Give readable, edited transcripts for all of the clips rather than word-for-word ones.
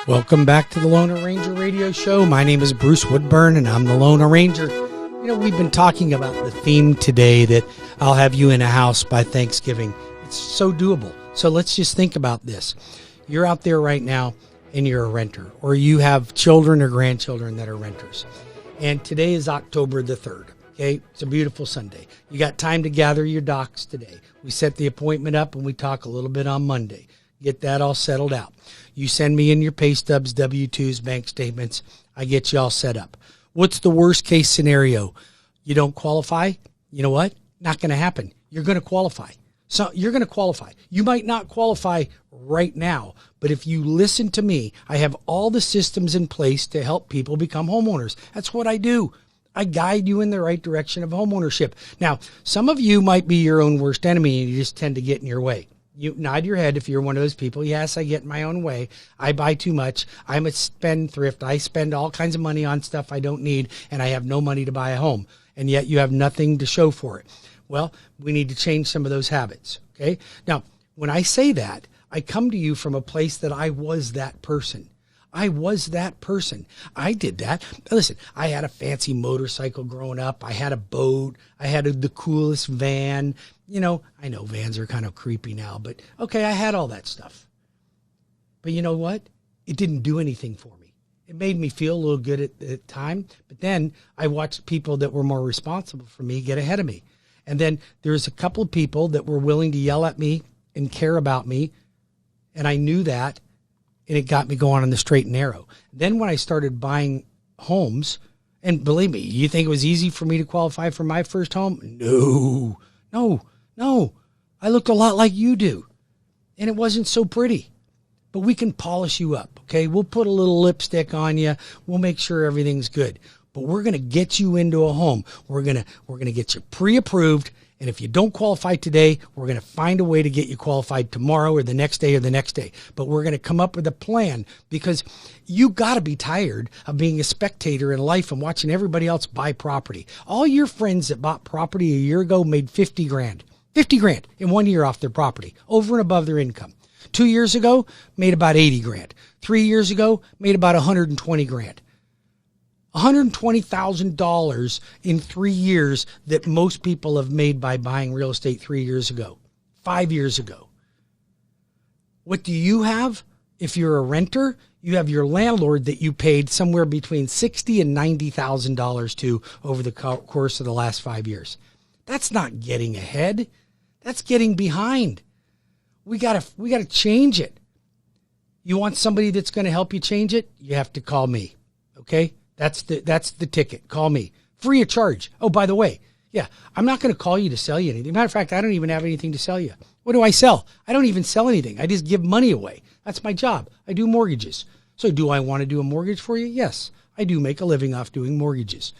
Welcome back to the Lone Ranger Radio Show. My name is Bruce Woodburn, and I'm the Lone Ranger. You know, we've been talking about the theme today that I'll have you in a house by Thanksgiving. It's so doable. So let's just think about this. You're out there right now, and you're a renter, or you have children or grandchildren that are renters. And today is October the 3rd. Okay, it's a beautiful Sunday. You got time to gather your docs today. We set the appointment up, and we talk a little bit on Monday. Get that all settled out. You send me in your pay stubs, W-2s, bank statements. I get you all set up. What's the worst case scenario? You don't qualify? You know what? Not going to happen. You're going to qualify. So you're going to qualify. You might not qualify right now, but if you listen to me, I have all the systems in place to help people become homeowners. That's what I do. I guide you in the right direction of homeownership. Now, some of you might be your own worst enemy, and you just tend to get in your way. You nod your head if you're one of those people. Yes, I get in my own way. I buy too much. I'm a spendthrift. I spend all kinds of money on stuff I don't need, and I have no money to buy a home. And yet you have nothing to show for it. Well, we need to change some of those habits, okay? Now, when I say that, I come to you from a place that I was that person. I was that person. I did that. Listen, I had a fancy motorcycle growing up. I had a boat. I had the coolest van. You know, I know vans are kind of creepy now, but okay, I had all that stuff. But you know what? It didn't do anything for me. It made me feel a little good at the time, but then I watched people that were more responsible for me get ahead of me. And then there's a couple of people that were willing to yell at me and care about me, and I knew that, and it got me going on the straight and narrow. Then when I started buying homes, and believe me, you think it was easy for me to qualify for my first home? No. I looked a lot like you do, and it wasn't so pretty. But we can polish you up, okay? We'll put a little lipstick on you. We'll make sure everything's good. But we're going to get you into a home. We're going to get you pre-approved. And if you don't qualify today, we're going to find a way to get you qualified tomorrow or the next day or the next day. But we're going to come up with a plan, because you got to be tired of being a spectator in life and watching everybody else buy property. All your friends that bought property a year ago made 50 grand. 50 grand in 1 year off their property, over and above their income. 2 years ago, made about 80 grand. 3 years ago, made about 120 grand. $120,000 in 3 years that most people have made by buying real estate 3 years ago, 5 years ago. What do you have? If you're a renter, you have your landlord that you paid somewhere between $60,000 and $90,000 to over the course of the last 5 years. That's not getting ahead. That's getting behind. We gotta change it. You want somebody that's going to help you change it? You have to call me. Okay? That's the ticket. Call me. Free of charge. Oh, by the way, yeah, I'm not going to call you to sell you anything. Matter of fact, I don't even have anything to sell you. What do I sell? I don't even sell anything. I just give money away. That's my job. I do mortgages. So do I want to do a mortgage for you? Yes, I do make a living off doing mortgages.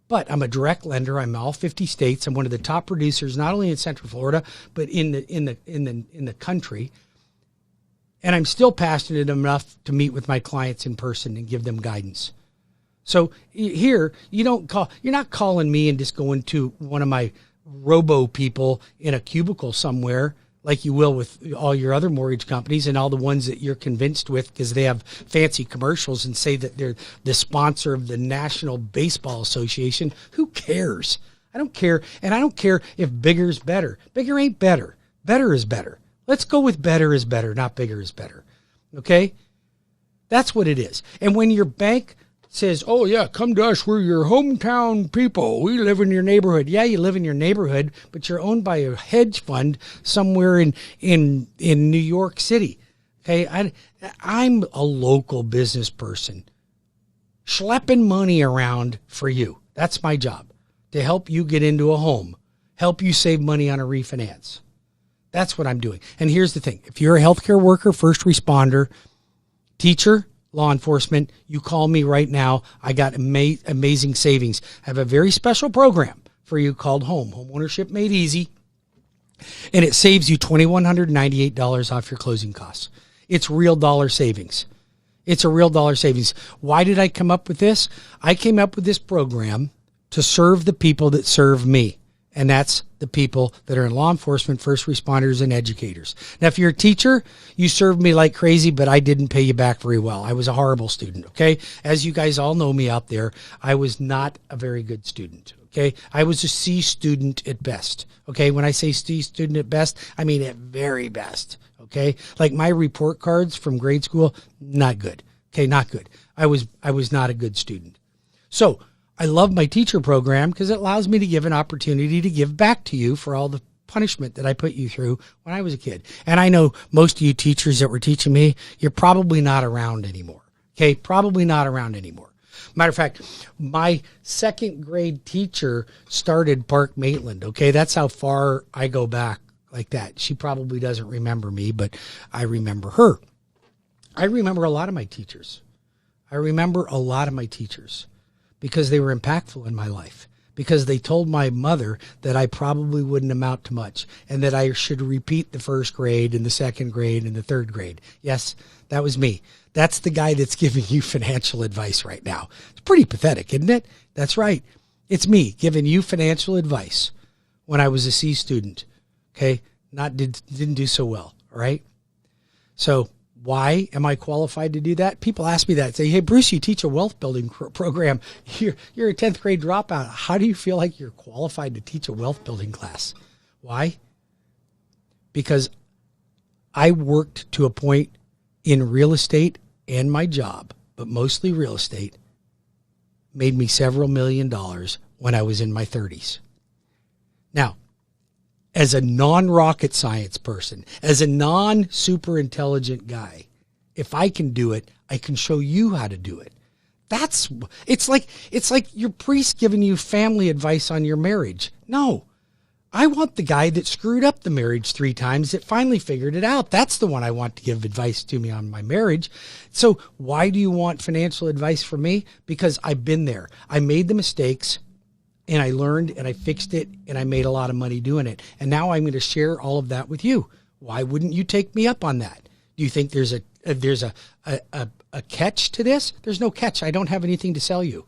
But I'm a direct lender. I'm in all 50 states. I'm one of the top producers, not only in Central Florida, but in the country. And I'm still passionate enough to meet with my clients in person and give them guidance. So here, you're not calling me and just going to one of my robo people in a cubicle somewhere like you will with all your other mortgage companies and all the ones that you're convinced with because they have fancy commercials and say that they're the sponsor of the National Baseball Association. Who cares? I don't care. And I don't care if bigger is better. Bigger ain't better. Better is better. Let's go with better is better, not bigger is better. Okay? That's what it is. And when your bank says, oh, yeah, come to us. We're your hometown people. We live in your neighborhood. Yeah, you live in your neighborhood, but you're owned by a hedge fund somewhere in New York City. Okay, I'm a local business person schlepping money around for you. That's my job, to help you get into a home, help you save money on a refinance. That's what I'm doing. And here's the thing. If you're a healthcare worker, first responder, teacher, law enforcement, you call me right now. I got amazing savings. I have a very special program for you called Home Ownership Made Easy, and it saves you $2,198 off your closing costs. It's real dollar savings. It's a real dollar savings. Why did I come up with this? I came up with this program to serve the people that serve me. And that's the people that are in law enforcement, first responders, and educators. Now, if you're a teacher, you served me like crazy, but I didn't pay you back very well. I was a horrible student, okay? As you guys all know me out there, I was not a very good student, okay? I was a C student at best, okay? When I say C student at best, I mean at very best, okay? Like my report cards from grade school, not good, okay? Not good. I was not a good student. So I love my teacher program because it allows me to give an opportunity to give back to you for all the punishment that I put you through when I was a kid. And I know most of you teachers that were teaching me, you're probably not around anymore. Okay, probably not around anymore. Matter of fact, my second grade teacher started Park Maitland. Okay, that's how far I go back like that. She probably doesn't remember me, but I remember her. I remember a lot of my teachers. Because they were impactful in my life, because they told my mother that I probably wouldn't amount to much and that I should repeat the first grade and the second grade and the third grade. Yes, that was me. That's the guy that's giving you financial advice right now. It's pretty pathetic, isn't it? That's right. It's me giving you financial advice when I was a C student. Okay. Didn't do so well. All right. So why am I qualified to do that? People ask me that. Say, hey, Bruce, you teach a wealth building program. You're a 10th grade dropout. How do you feel like you're qualified to teach a wealth building class? Why? Because I worked to a point in real estate and my job, but mostly real estate, made me several $1 million when I was in my 30s. Now, as a non-rocket science person, as a non-super intelligent guy, if I can do it, I can show you how to do it. It's like your priest giving you family advice on your marriage. No, I want the guy that screwed up the marriage 3 times that finally figured it out. That's the one I want to give advice to me on my marriage. So why do you want financial advice from me? Because I've been there. I made the mistakes. And I learned and I fixed it and I made a lot of money doing it. And now I'm going to share all of that with you. Why wouldn't you take me up on that? Do you think there's a catch to this? There's no catch. I don't have anything to sell you.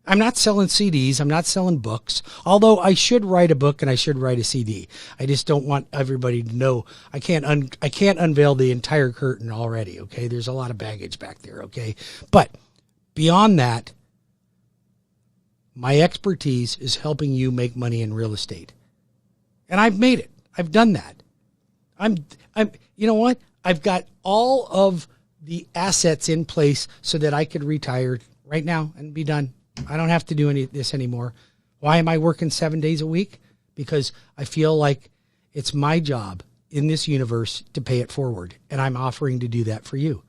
I'm not selling CDs. I'm not selling books. Although I should write a book and I should write a CD. I just don't want everybody to know. I can't unveil the entire curtain already. Okay. There's a lot of baggage back there. Okay. But beyond that, my expertise is helping you make money in real estate. And I've made it. I've done that. You know what? I've got all of the assets in place so that I could retire right now and be done. I don't have to do any of this anymore. Why am I working 7 days a week? Because I feel like it's my job in this universe to pay it forward. And I'm offering to do that for you.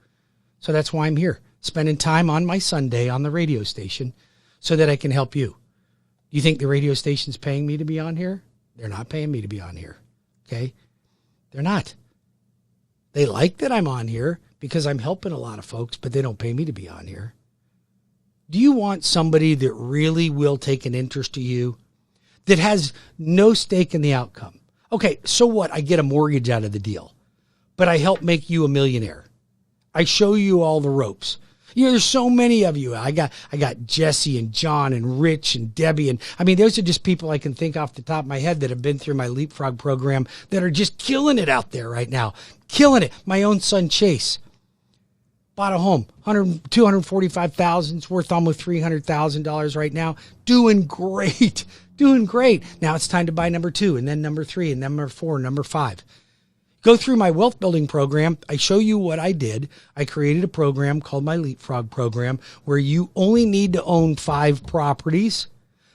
So that's why I'm here, spending time on my Sunday on the radio station so that I can help you. Do you think the radio station's paying me to be on here? They're not paying me to be on here. Okay? They're not. They like that I'm on here because I'm helping a lot of folks, but they don't pay me to be on here. Do you want somebody that really will take an interest to you, that has no stake in the outcome? Okay, so what? I get a mortgage out of the deal, but I help make you a millionaire. I show you all the ropes. You know, there's so many of you. I got Jesse and John and Rich and Debbie. And I mean, those are just people I can think off the top of my head that have been through my Leapfrog program that are just killing it out there right now. Killing it. My own son, Chase, bought a home, $245,000. It's worth almost $300,000 right now. Doing great. Doing great. Now it's time to buy number 2 and then number 3 and number 4 and number 5. Go through my wealth building program. I show you what I did. I created a program called my Leapfrog program where you only need to own 5 properties.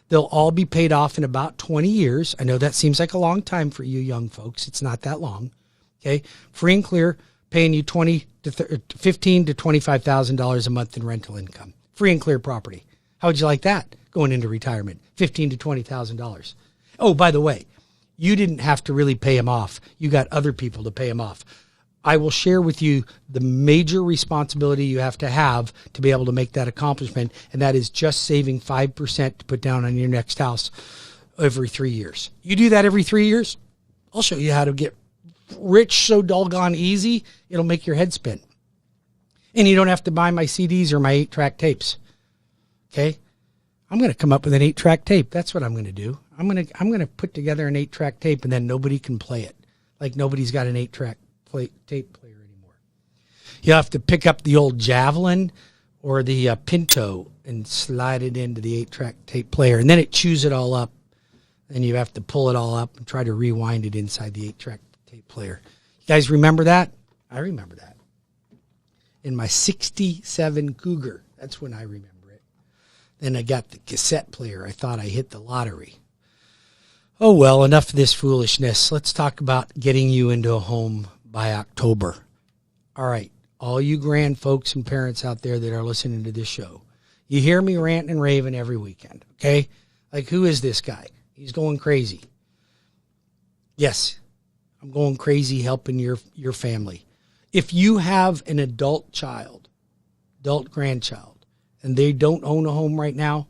They'll all be paid off in about 20 years. I know that seems like a long time for you young folks. It's not that long. Okay. Free and clear, paying you $15,000 to $25,000 a month in rental income. Free and clear property. How would you like that going into retirement? $15,000 to $20,000. Oh, by the way, you didn't have to really pay him off. You got other people to pay him off. I will share with you the major responsibility you have to be able to make that accomplishment, and that is just saving 5% to put down on your next house every 3 years. You do that every 3 years, I'll show you how to get rich so doggone easy, it'll make your head spin. And you don't have to buy my CDs or my 8-track tapes. Okay? I'm going to come up with an 8-track tape. That's what I'm going to do. I'm going to put together an 8-track tape, and then nobody can play it. Like nobody's got an 8-track tape player anymore. You have to pick up the old Javelin or the Pinto and slide it into the 8-track tape player, and then it chews it all up. Then you have to pull it all up and try to rewind it inside the 8-track tape player. You guys remember that? I remember that. In my 67 Cougar, that's when I remember. Then I got the cassette player. I thought I hit the lottery. Oh, well, enough of this foolishness. Let's talk about getting you into a home by October. All right, all you grand folks and parents out there that are listening to this show, you hear me ranting and raving every weekend, okay? Like, who is this guy? He's going crazy. Yes, I'm going crazy helping your family. If you have an adult child, adult grandchild, and they don't own a home right now,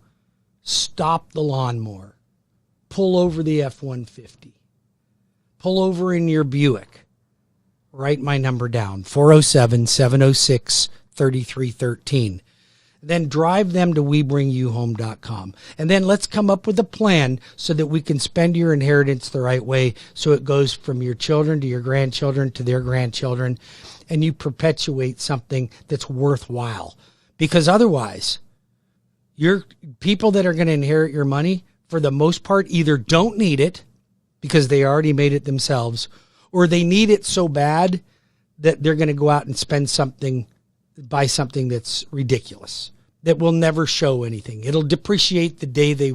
stop the lawnmower. Pull over the F-150. Pull over in your Buick. Write my number down, 407-706-3313. Then drive them to WeBringYouHome.com. And then let's come up with a plan so that we can spend your inheritance the right way so it goes from your children to your grandchildren to their grandchildren, and you perpetuate something that's worthwhile. Because otherwise, your people that are going to inherit your money, for the most part, either don't need it because they already made it themselves, or they need it so bad that they're going to go out and spend something, buy something that's ridiculous, that will never show anything. It'll depreciate the day they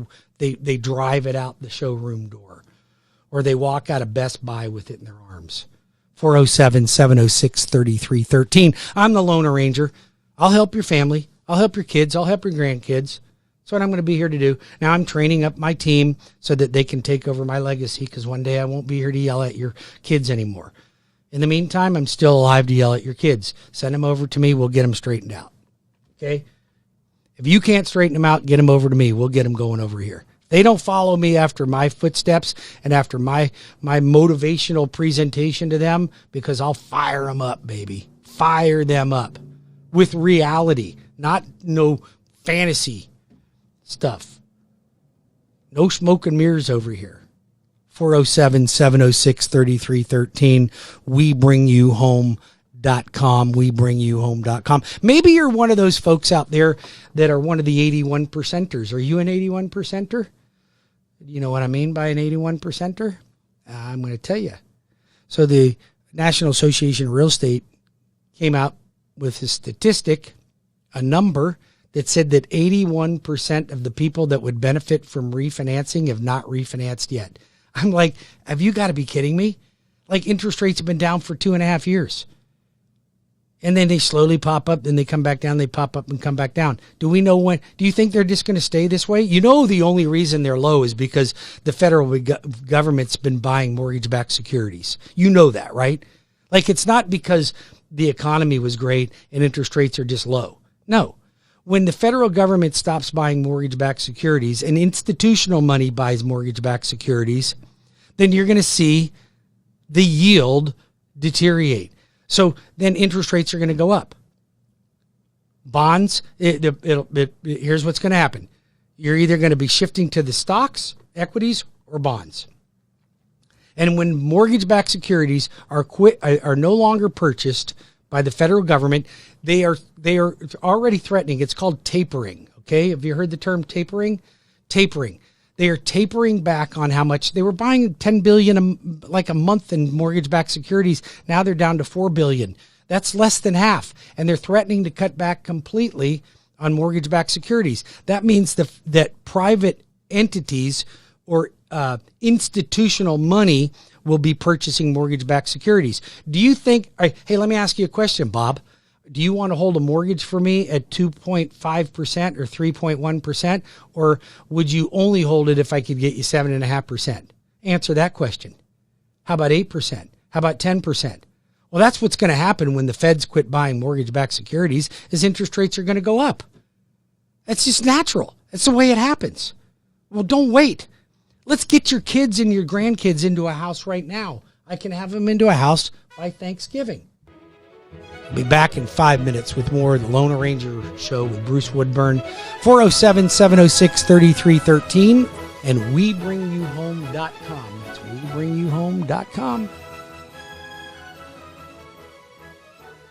drive it out the showroom door, or they walk out of Best Buy with it in their arms. 407-706-3313. I'm the Lone Ranger. I'll help your family. I'll help your kids. I'll help your grandkids. That's what I'm going to be here to do. Now I'm training up my team so that they can take over my legacy, because one day I won't be here to yell at your kids anymore. In the meantime, I'm still alive to yell at your kids. Send them over to me. We'll get them straightened out. Okay? If you can't straighten them out, get them over to me. We'll get them going over here. If they don't follow me after my footsteps and after my motivational presentation to them, because I'll fire them up, baby. Fire them up. With reality, not no fantasy stuff. No smoke and mirrors over here. 407-706-3313. WeBringYouHome.com. WeBringYouHome.com. Maybe you're one of those folks out there that are one of the 81 percenters. Are you an 81 percenter? You know what I mean by an 81 percenter? I'm going to tell you. So the National Association of Real Estate came out with a statistic, a number that said that 81% of the people that would benefit from refinancing have not refinanced yet. I'm like, have you got to be kidding me? Like, interest rates have been down for 2.5 years. And then they slowly pop up, then they come back down, they pop up and come back down. Do we know when? Do you think they're just going to stay this way? You know, the only reason they're low is because the federal government's been buying mortgage-backed securities. You know that, right? Like, it's not because the economy was great and interest rates are just low. No. When the federal government stops buying mortgage-backed securities and institutional money buys mortgage-backed securities, then you're going to see the yield deteriorate. So then interest rates are going to go up. Bonds, here's what's going to happen. You're either going to be shifting to the stocks, equities, or bonds. And when mortgage-backed securities are no longer purchased by the federal government, they are already threatening. It's called tapering. Okay, have you heard the term tapering? Tapering. They are tapering back on how much they were buying. $10 billion like a month in mortgage-backed securities. Now they're down to $4 billion. That's less than half, and they're threatening to cut back completely on mortgage-backed securities. That means that private entities or institutional money will be purchasing mortgage-backed securities. Do you think, hey, let me ask you a question, Bob. Do you want to hold a mortgage for me at 2.5% or 3.1%? Or would you only hold it if I could get you 7.5%? Answer that question. How about 8%? How about 10%? Well, that's what's going to happen when the feds quit buying mortgage-backed securities, is interest rates are going to go up. That's just natural. That's the way it happens. Well, don't wait. Let's get your kids and your grandkids into a house right now. I can have them into a house by Thanksgiving. I'll be back in 5 minutes with more of the Lone Ranger Show with Bruce Woodburn. 407-706-3313 and WeBringYouHome.com. That's WeBringYouHome.com.